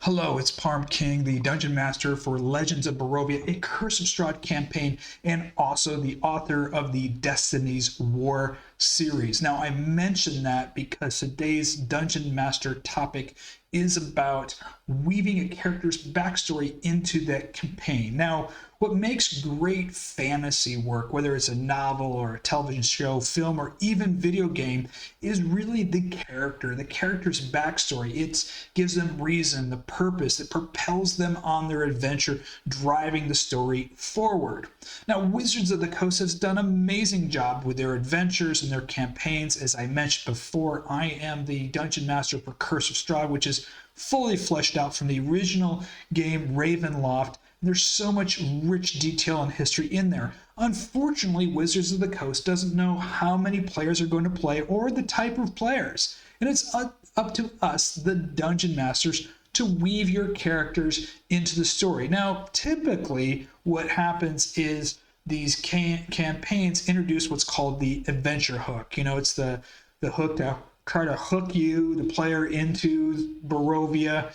Hello, it's Parm King, the Dungeon Master for Legends of Barovia, a Curse of Strahd campaign, and also the author of the Destiny's War series. Now, I mention that because today's Dungeon Master topic is about weaving a character's backstory into that campaign. Now, what makes great fantasy work, whether it's a novel or a television show, film, or even video game, is really the character's backstory. It gives them reason, the purpose, it propels them on their adventure, driving the story forward. Now, Wizards of the Coast has done an amazing job with their adventures and their campaigns. As I mentioned before, I am the Dungeon Master for Curse of Strahd, which is fully fleshed out from the original game Ravenloft. There's so much rich detail and history in there. Unfortunately, Wizards of the Coast doesn't know how many players are going to play or the type of players. And it's up to us, the Dungeon Masters, to weave your characters into the story. Now, typically, what happens is these campaigns introduce what's called the adventure hook. You know, it's the hook to try to hook you, the player, into Barovia.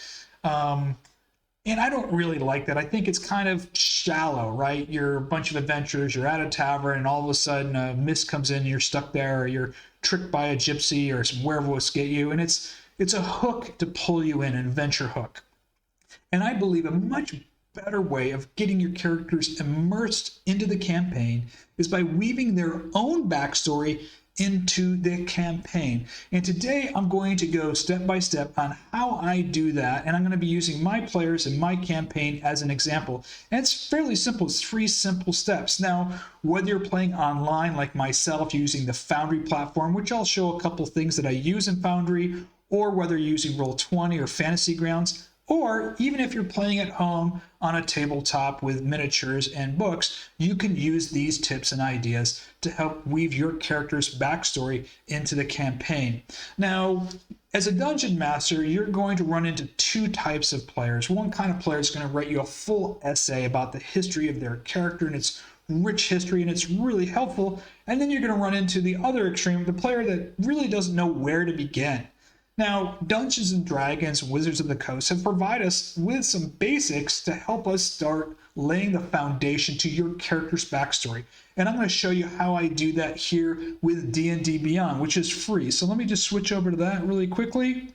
And I don't really like that. I think it's kind of shallow, right? You're a bunch of adventurers, you're at a tavern, and all of a sudden a mist comes in and you're stuck there, or you're tricked by a gypsy or some werewolves get you. And it's a hook to pull you in, an adventure hook. And I believe a much better way of getting your characters immersed into the campaign is by weaving their own backstory into the campaign. And today I'm going to go step by step on how I do that, and I'm going to be using my players and my campaign as an example. And it's fairly simple. It's 3 simple steps. Now, whether you're playing online like myself using the Foundry platform, which I'll show a couple things that I use in Foundry, or whether you're using Roll20 or Fantasy Grounds, or even if you're playing at home on a tabletop with miniatures and books, you can use these tips and ideas to help weave your character's backstory into the campaign. Now, as a dungeon master, you're going to run into 2 types of players. One kind of player is going to write you a full essay about the history of their character and its rich history, and it's really helpful. And then you're going to run into the other extreme, the player that really doesn't know where to begin. Now, Dungeons & Dragons, Wizards of the Coast have provided us with some basics to help us start laying the foundation to your character's backstory. And I'm going to show you how I do that here with D&D Beyond, which is free. So let me just switch over to that really quickly.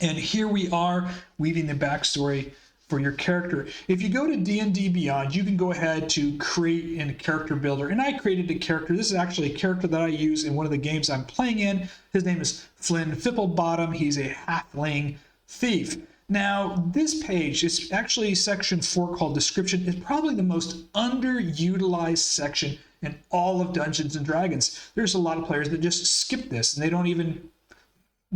And here we are weaving the backstory for your character. If you go to D&D Beyond, you can go ahead to create a character builder. And I created a character. This is actually a character that I use in one of the games I'm playing in. His name is Flynn Fipplebottom. He's a halfling thief. Now, this page is actually section 4 called Description. It's probably the most underutilized section in all of Dungeons & Dragons. There's a lot of players that just skip this and they don't even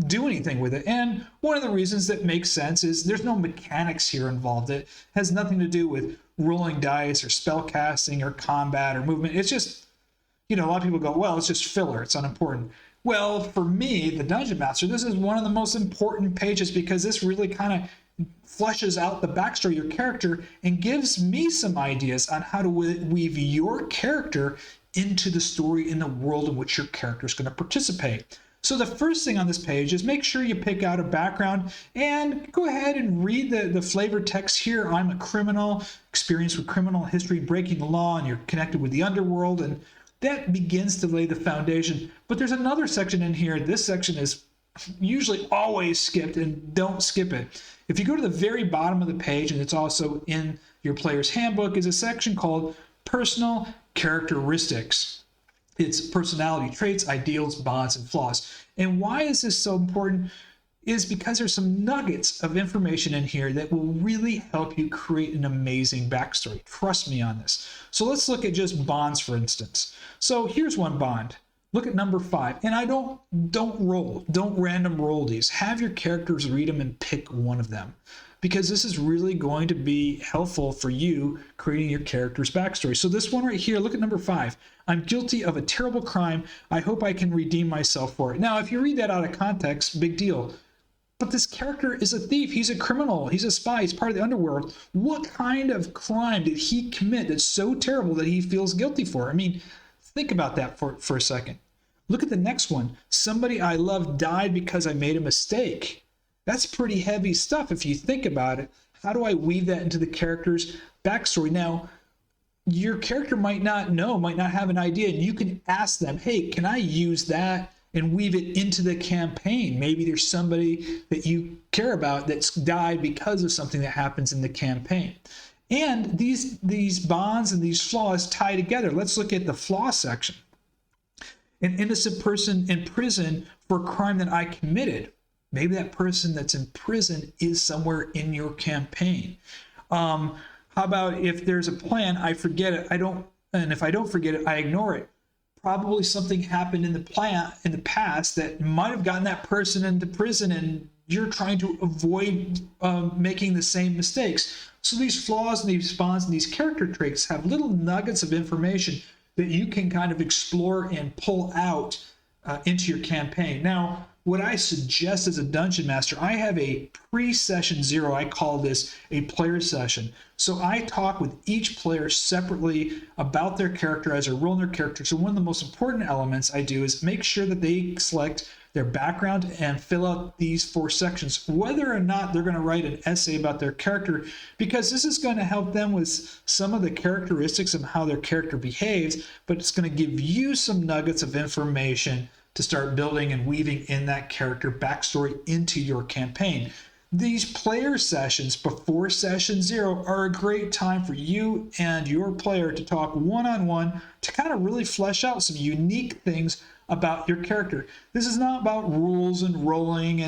do anything with it. And one of the reasons that makes sense is there's no mechanics here involved. It has nothing to do with rolling dice or spell casting or combat or movement. It's just, you know, a lot of people go, well, it's just filler, it's unimportant. Well, for me, the Dungeon Master, this is one of the most important pages because this really kind of fleshes out the backstory of your character and gives me some ideas on how to weave your character into the story in the world in which your character is going to participate. So the first thing on this page is make sure you pick out a background and go ahead and read the flavor text here. I'm a criminal, experienced with criminal history, breaking the law, and you're connected with the underworld. And that begins to lay the foundation. But there's another section in here. This section is usually always skipped, and don't skip it. If you go to the very bottom of the page, and it's also in your player's handbook, is a section called Personal Characteristics. It's personality traits, ideals, bonds, and flaws. And why is this so important? Is because there's some nuggets of information in here that will really help you create an amazing backstory. Trust me on this. So let's look at just bonds, for instance. So here's one bond. Look at number 5. And I don't random roll these. Have your characters read them and pick one of them, because this is really going to be helpful for you creating your character's backstory. So this one right here, look at number 5. I'm guilty of a terrible crime. I hope I can redeem myself for it. Now, if you read that out of context, big deal. But this character is a thief. He's a criminal. He's a spy. He's part of the underworld. What kind of crime did he commit that's so terrible that he feels guilty for? I mean, think about that for a second. Look at the next one. Somebody I love died because I made a mistake. That's pretty heavy stuff if you think about it. How do I weave that into the character's backstory? Now, your character might not know, might not have an idea, and you can ask them, hey, can I use that and weave it into the campaign? Maybe there's somebody that you care about that's died because of something that happens in the campaign. And these bonds and these flaws tie together. Let's look at the flaw section. An innocent person in prison for a crime that I committed. Maybe that person that's in prison is somewhere in your campaign. How about if there's a plan, I forget it, and if I don't forget it, I ignore it. Probably something happened in the past that might have gotten that person into prison, and you're trying to avoid making the same mistakes. So these flaws and these bonds and these character traits have little nuggets of information that you can kind of explore and pull out into your campaign. Now, what I suggest as a dungeon master, I have a pre-session 0. I call this a player session. So I talk with each player separately about their character as a role in their character. So one of the most important elements I do is make sure that they select their background and fill out these 4 sections, whether or not they're going to write an essay about their character, because this is going to help them with some of the characteristics of how their character behaves, but it's going to give you some nuggets of information to start building and weaving in that character backstory into your campaign. These player sessions before session 0 are a great time for you and your player to talk one-on-one to kind of really flesh out some unique things about your character. This is not about rules and rolling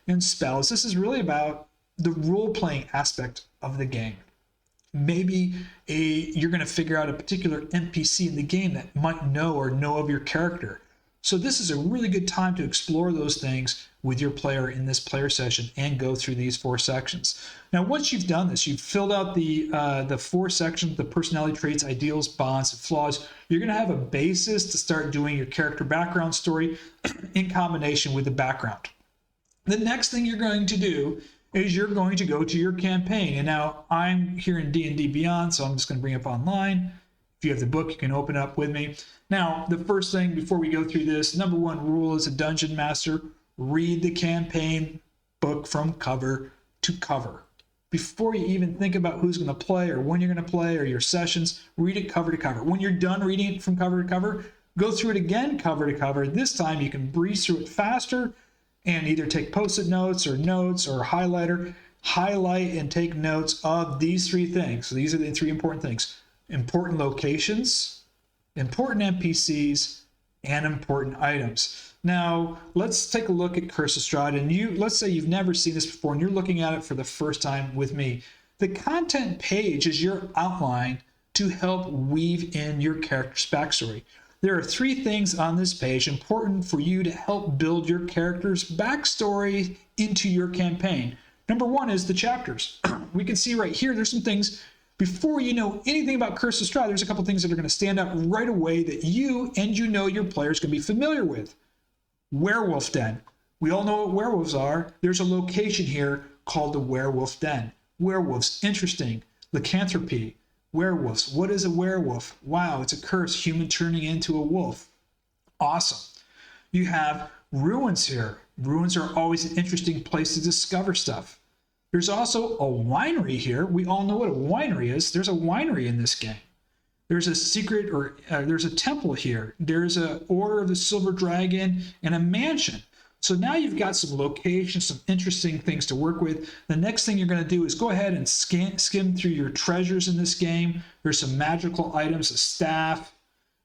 and spells. This is really about the role-playing aspect of the game. Maybe you're going to figure out a particular NPC in the game that might know of your character. So this is a really good time to explore those things with your player in this player session and go through these 4 sections. Now, once you've done this, you've filled out the 4 sections, the personality traits, ideals, bonds, and flaws. You're going to have a basis to start doing your character background story in combination with the background. The next thing you're going to do is you're going to go to your campaign. And now I'm here in D&D Beyond, so I'm just going to bring up online. If you have the book, you can open up with me. Now, the first thing before we go through this, number 1 rule as a dungeon master, read the campaign book from cover to cover. Before you even think about who's going to play or when you're going to play or your sessions, read it cover to cover. When you're done reading it from cover to cover, go through it again cover to cover. This time you can breeze through it faster and either take post-it notes or highlighter, highlight and take notes of these 3 things. So these are the 3 important things. Important locations, important NPCs, and important items. Now, let's take a look at Curse of Strahd, and let's say you've never seen this before and you're looking at it for the first time with me. The content page is your outline to help weave in your character's backstory. There are 3 things on this page important for you to help build your character's backstory into your campaign. Number 1 is the chapters. We can see right here, there's some things. Before you know anything about Curse of Strahd, there's a couple things that are going to stand out right away that you and your players can be familiar with. Werewolf Den. We all know what werewolves are. There's a location here called the Werewolf Den. Werewolves, interesting. Lycanthropy. Werewolves. What is a werewolf? Wow, it's a curse, human turning into a wolf. Awesome. You have ruins here. Ruins are always an interesting place to discover stuff. There's also a winery here. We all know what a winery is. There's a winery in this game. There's a secret, or there's a temple here. There's an Order of the Silver Dragon and a mansion. So now you've got some locations, some interesting things to work with. The next thing you're going to do is go ahead and skim through your treasures in this game. There's some magical items, a staff,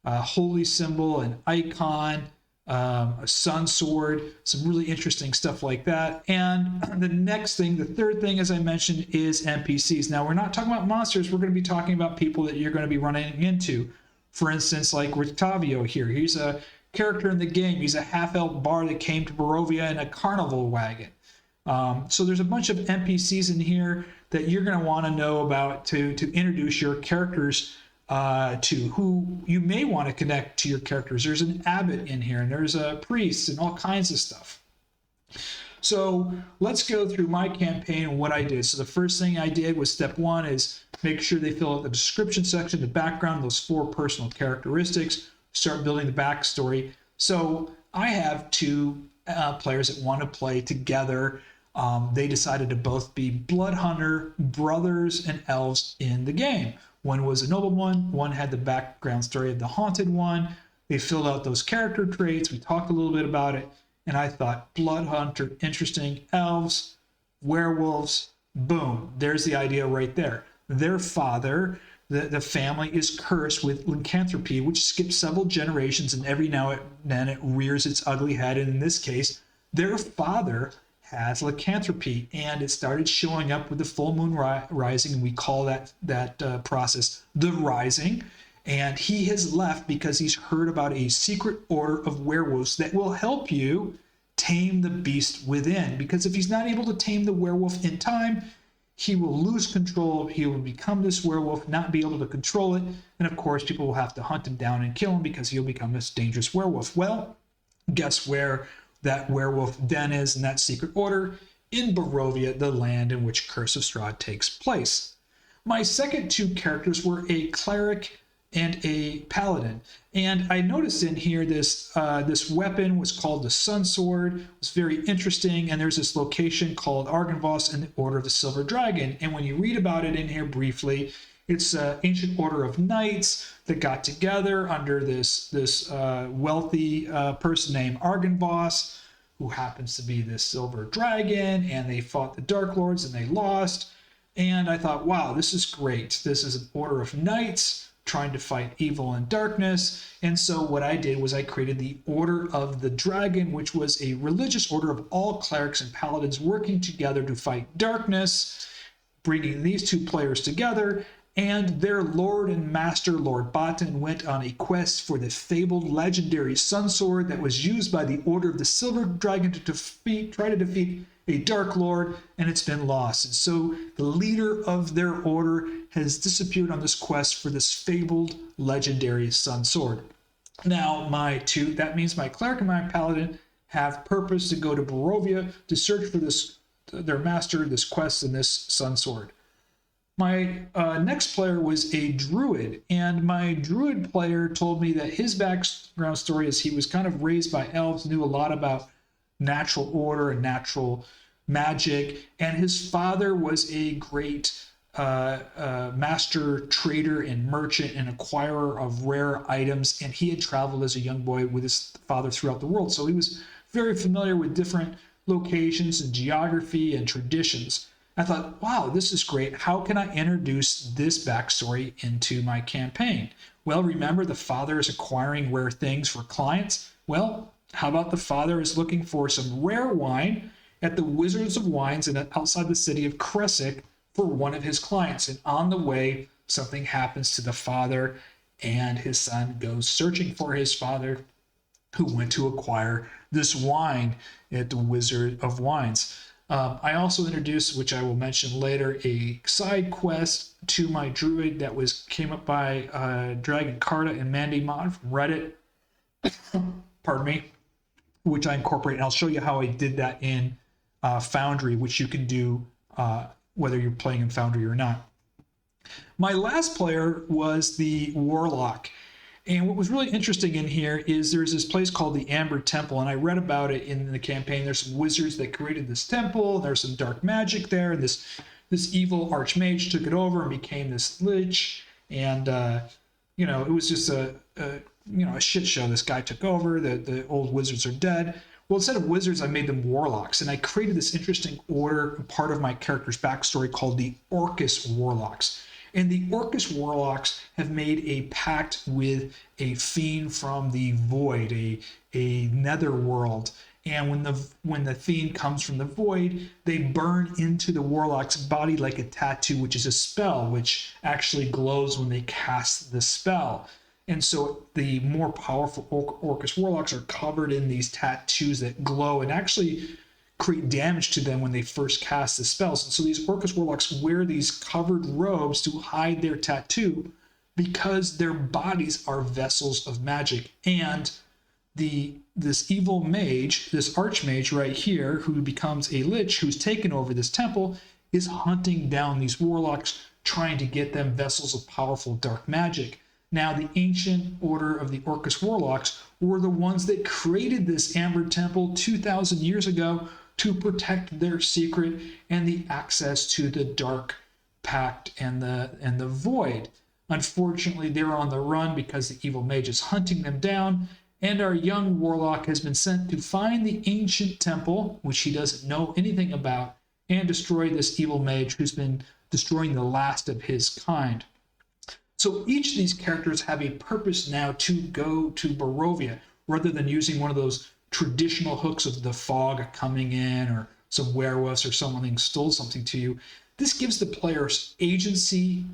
a holy symbol, an icon, a sun sword, some really interesting stuff like that. And the next thing, the third thing, as I mentioned, is NPCs. Now, we're not talking about monsters. We're going to be talking about people that you're going to be running into. For instance, like Rictavio here. He's a character in the game. He's a half-elf bard that came to Barovia in a carnival wagon. So there's a bunch of NPCs in here that you're going to want to know about to introduce your characters to who you may want to connect to your characters. There's an abbot in here, and there's a priest, and all kinds of stuff. So let's go through my campaign and what I did. So the first thing I did was step 1 is make sure they fill out the description section, the background, those 4 personal characteristics, start building the backstory. So I have 2 players that want to play together. they decided to both be blood hunter brothers and elves in the game. One was a nobleman, one had the background story of the haunted one. They filled out those character traits. We talked a little bit about it, and I thought blood hunter, interesting. Elves, werewolves, boom, there's the idea right there. Their father, the family is cursed with lycanthropy, which skips several generations, and every now and then it rears its ugly head. And in this case, their father has lycanthropy, and it started showing up with the full moon rising, and we call that process the rising. And he has left because he's heard about a secret order of werewolves that will help you tame the beast within. Because if he's not able to tame the werewolf in time, he will lose control. He will become this werewolf, not be able to control it. And of course, people will have to hunt him down and kill him because he'll become this dangerous werewolf. Well, guess where that werewolf den is in that secret order? In Barovia, the land in which Curse of Strahd takes place. My second two characters were a cleric and a paladin. And I noticed in here this weapon was called the Sun Sword. It was very interesting. And there's this location called Argynvost in the Order of the Silver Dragon. And when you read about it in here briefly, it's an ancient order of knights that got together under this wealthy person named Argynvost, who happens to be this silver dragon, and they fought the Dark Lords and they lost. And I thought, wow, this is great. This is an order of knights trying to fight evil and darkness. And so what I did was I created the Order of the Dragon, which was a religious order of all clerics and paladins working together to fight darkness, bringing these two players together. And their lord and master, Lord Botan, went on a quest for the fabled legendary Sun Sword that was used by the Order of the Silver Dragon to try to defeat a Dark Lord, and it's been lost. And so the leader of their order has disappeared on this quest for this fabled legendary Sun Sword. Now, that means my cleric and my paladin have purpose to go to Barovia to search for their master, this quest, and this Sun Sword. My next player was a druid, and my druid player told me that his background story is he was kind of raised by elves, knew a lot about natural order and natural magic, and his father was a great master trader and merchant and acquirer of rare items, and he had traveled as a young boy with his father throughout the world, so he was very familiar with different locations and geography and traditions. I thought, wow, this is great. How can I introduce this backstory into my campaign? Well, remember, the father is acquiring rare things for clients. Well, how about the father is looking for some rare wine at the Wizards of Wines and outside the city of Kresic for one of his clients. And on the way, something happens to the father, and his son goes searching for his father, who went to acquire this wine at the Wizard of Wines. I also introduced, which I will mention later, a side quest to my druid that came up by Dragon Carta and Mandy Mod from Reddit. Pardon me. Which I incorporate, and I'll show you how I did that in Foundry, which you can do whether you're playing in Foundry or not. My last player was the Warlock. And what was really interesting in here is there's this place called the Amber Temple, and I read about it in the campaign. There's some wizards that created this temple. There's some dark magic there, and this evil archmage took it over and became this lich. And it was just a shit show. This guy took over. The old wizards are dead. Well, instead of wizards, I made them warlocks, and I created this interesting order, part of my character's backstory, called the Orcus Warlocks. And the Orcus Warlocks have made a pact with a fiend from the void, a netherworld. And when the fiend comes from the void, they burn into the warlock's body like a tattoo, which is a spell, which actually glows when they cast the spell. And so the more powerful Orcus Warlocks are covered in these tattoos that glow and actually create damage to them when they first cast the spells. And so these Orcus Warlocks wear these covered robes to hide their tattoo because their bodies are vessels of magic. And this evil mage, this archmage right here, who becomes a lich, who's taken over this temple, is hunting down these warlocks, trying to get them vessels of powerful dark magic. Now, the ancient order of the Orcus Warlocks were the ones that created this Amber Temple 2,000 years ago to protect their secret and the access to the Dark Pact and the Void. Unfortunately, they're on the run because the evil mage is hunting them down, and our young warlock has been sent to find the ancient temple, which he doesn't know anything about, and destroy this evil mage who's been destroying the last of his kind. So each of these characters have a purpose now to go to Barovia, rather than using one of those traditional hooks of the fog coming in, or some werewolves or someone stole something to you. This gives the players agency,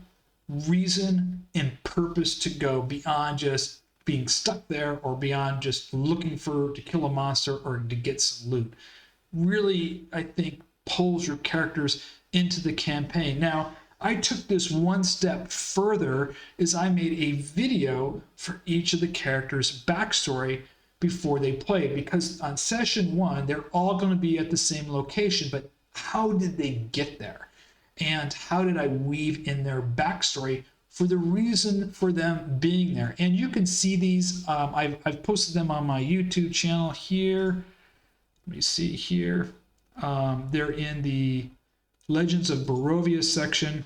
reason, and purpose to go beyond just being stuck there, or beyond just looking to kill a monster or to get some loot. Really, I think, pulls your characters into the campaign. Now, I took this one step further as I made a video for each of the characters' backstory before they play, because on session 1, they're all going to be at the same location, but how did they get there? And how did I weave in their backstory for the reason for them being there? And you can see these. I've posted them on my YouTube channel here. Let me see here. They're in the Legends of Barovia section.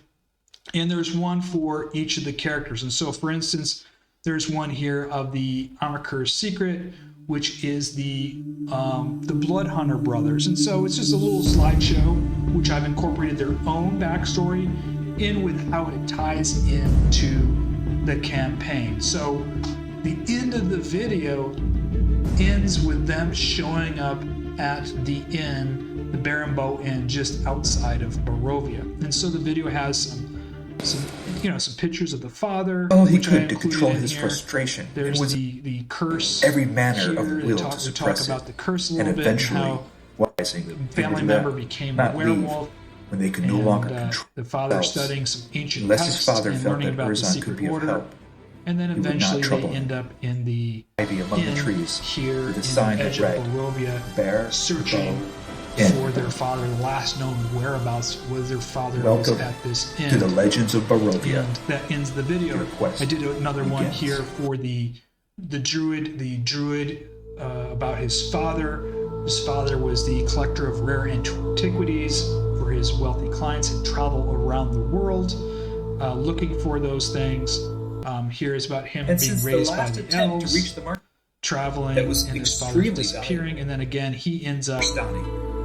And there's one for each of the characters. And so, for instance, there's one here of the Armaker's Secret, which is the Blood Hunter brothers. And so it's just a little slideshow, which I've incorporated their own backstory in with how it ties into the campaign. So the end of the video ends with them showing up at the inn, the Baron Bow Inn, just outside of Barovia. And so the video has some pictures of the father. All he could to control his frustration. There's the curse. Every manner here, of will to suppress talk about the curse a and little eventually, bit, and wising, how family member became a werewolf. When they could no longer control the father studying some ancient unless his texts father and felt learning that about the Urzan could secret be of order. help. And then He would not eventually they trouble end up in the ivy among the trees, here with a in sign the that edge read, of Barovia, Bear, searching Bow, for their father. The last known whereabouts was their father was Welcome at this inn. to the Legends of Barovia. And that ends the video. Your quest I did another one begins. here for the druid about his father. His father was the collector of rare antiquities for his wealthy clients and travel around the world looking for those things. Here is about him being raised by the elves, to reach the mark traveling, that was and his father extremely disappearing, and then again he ends up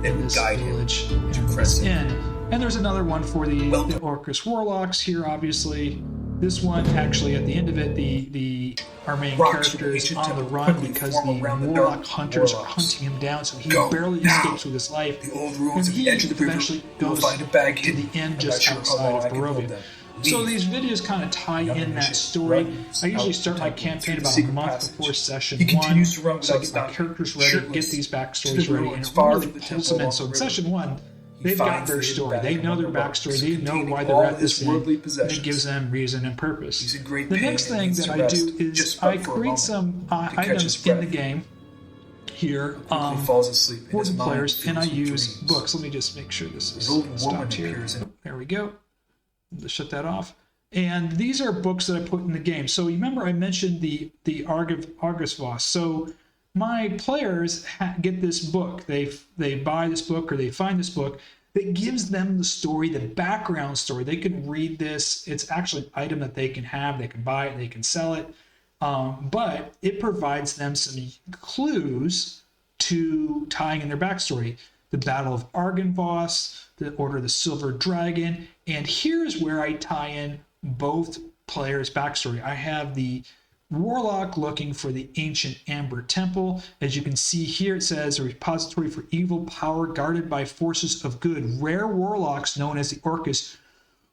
in this guide village him and to this Crescent. inn. And there's another one for the Orcus Warlocks here, obviously. This one, actually, at the end of it, our main character is on the run because the Warlock hunters are hunting him down, so he barely escapes with his life. The old ruins And at he the edge of the river. eventually You'll goes find a bag to the hidden. inn I'm just not sure how long outside I of can hold Barovia. them. So Leave. these videos kind of tie in that story. I usually start my campaign about a month before session He 1, continues to run so I without get my stopping. characters ready, Shirtless. get these backstories To the ready, ruins and it far really from the pulls temple them in. along So the in river. session 1, He they've got finds their the hidden story. bag They know their among the rocks, backstory. They know containing why all they're at his this worldly inn, and possessions. it gives them reason and purpose. He's in great The pain next and thing needs that to I do rest, is just I but for a create moment, some to catch items his in the breath. game here Quickly falls asleep and for his the mind players, and I fills with use dreams. books. Let me just make sure this is An old woman stopped here. appears in There we go. Let's shut that off. And these are books that I put in the game. So you remember I mentioned the Argus Voss. So my players get this book. They buy this book or they find this book that gives them the story, the background story. They can read this. It's actually an item that they can have. They can buy it. They can sell it. But it provides them some clues to tying in their backstory. The Battle of Argynvoss, the Order of the Silver Dragon, and here's where I tie in both players' backstory. I have the Warlock looking for the ancient Amber Temple. As you can see here, it says a repository for evil power guarded by forces of good. Rare Warlocks known as the Orcus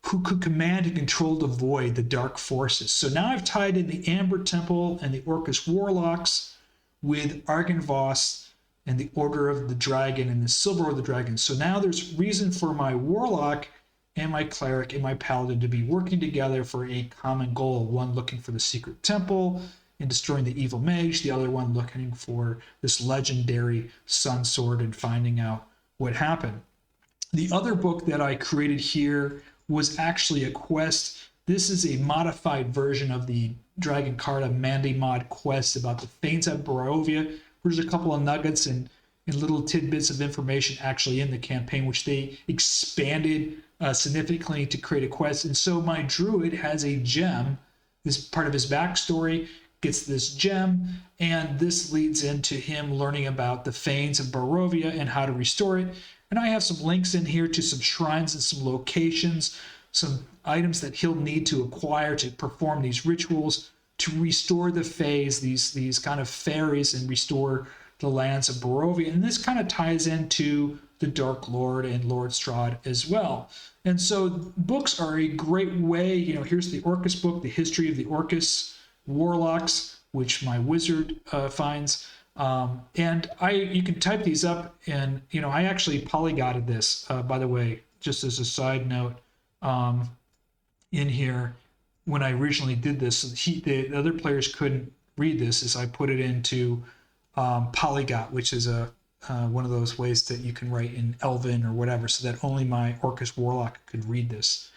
who could command and control the void, the dark forces. So now I've tied in the Amber Temple and the Orcus Warlocks with Argynvoss and the Order of the Dragon and the Silver of the Dragon. So now there's reason for my Warlock and my Cleric and my Paladin to be working together for a common goal. One looking for the secret temple and destroying the evil mage, the other one looking for this legendary sun sword and finding out what happened. The other book that I created here was actually a quest. This is a modified version of the Dragon Carta Mandy mod quest about the Fanes of Barovia. There's a couple of nuggets, and and little tidbits of information actually in the campaign, which they expanded significantly to create a quest. And so my druid has a gem. This part of his backstory gets this gem, and this leads into him learning about the Fanes of Barovia and how to restore it. And I have some links in here to some shrines and some locations, some items that he'll need to acquire to perform these rituals to restore the Fays, these kind of fairies, and restore the lands of Barovia. And this kind of ties into the Dark Lord and Lord Strahd as well. And so books are a great way, here's the Orcus book, the history of the Orcus Warlocks, which my wizard finds. And you can type these up, and I actually polyglotted this, by the way, just as a side note, in here when I originally did this. The other players couldn't read this, as I put it into polyglot, which is one of those ways that you can write in Elven or whatever, so that only my Orcus Warlock could read this.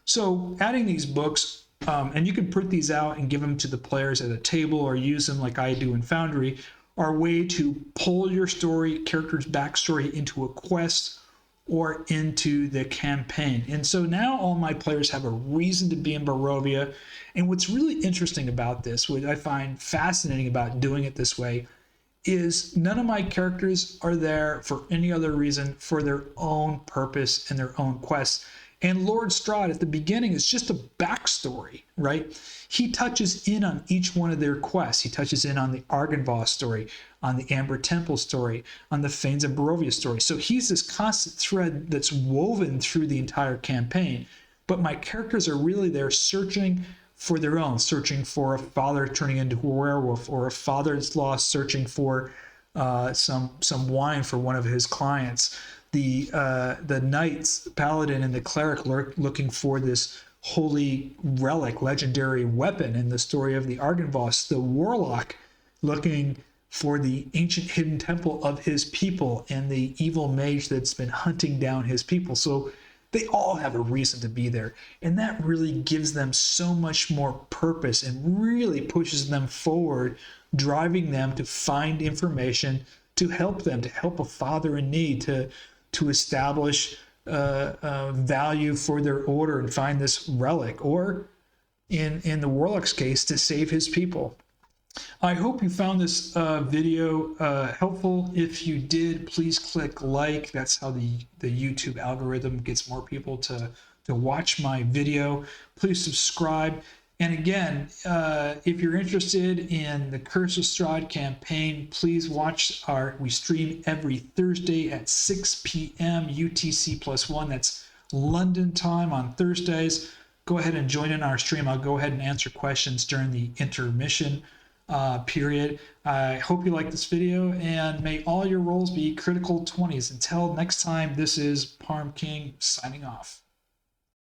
So adding these books, and you can print these out and give them to the players at a table or use them like I do in Foundry, are a way to pull your story, character's backstory into a quest or into the campaign. And so now all my players have a reason to be in Barovia. And what's really interesting about this, what I find fascinating about doing it this way, is none of my characters are there for any other reason, for their own purpose and their own quests. And Lord Strahd at the beginning is just a backstory, right? He touches in on each one of their quests. He touches in on the Argynvost story, on the Amber Temple story, on the Fanes of Barovia story. So he's this constant thread that's woven through the entire campaign. But my characters are really there searching for their own, searching for a father turning into a werewolf, or a father-in-law searching for some wine for one of his clients. The knights, paladin, and the cleric looking for this holy relic, legendary weapon in the story of the Argynvost. The warlock looking for the ancient hidden temple of his people, and the evil mage that's been hunting down his people. So they all have a reason to be there, and that really gives them so much more purpose and really pushes them forward, driving them to find information to help them, to help a father in need, to establish value for their order and find this relic, or in the Warlock's case, to save his people. I hope you found this video helpful. If you did, please click like. That's how the YouTube algorithm gets more people to watch my video. Please subscribe. And again, if you're interested in the Curse of Strahd campaign, please watch we stream every Thursday at 6 p.m. UTC+1. That's London time on Thursdays. Go ahead and join in our stream. I'll go ahead and answer questions during the intermission period. I hope you like this video, and may all your rolls be critical 20s. Until next time, this is Parm King signing off.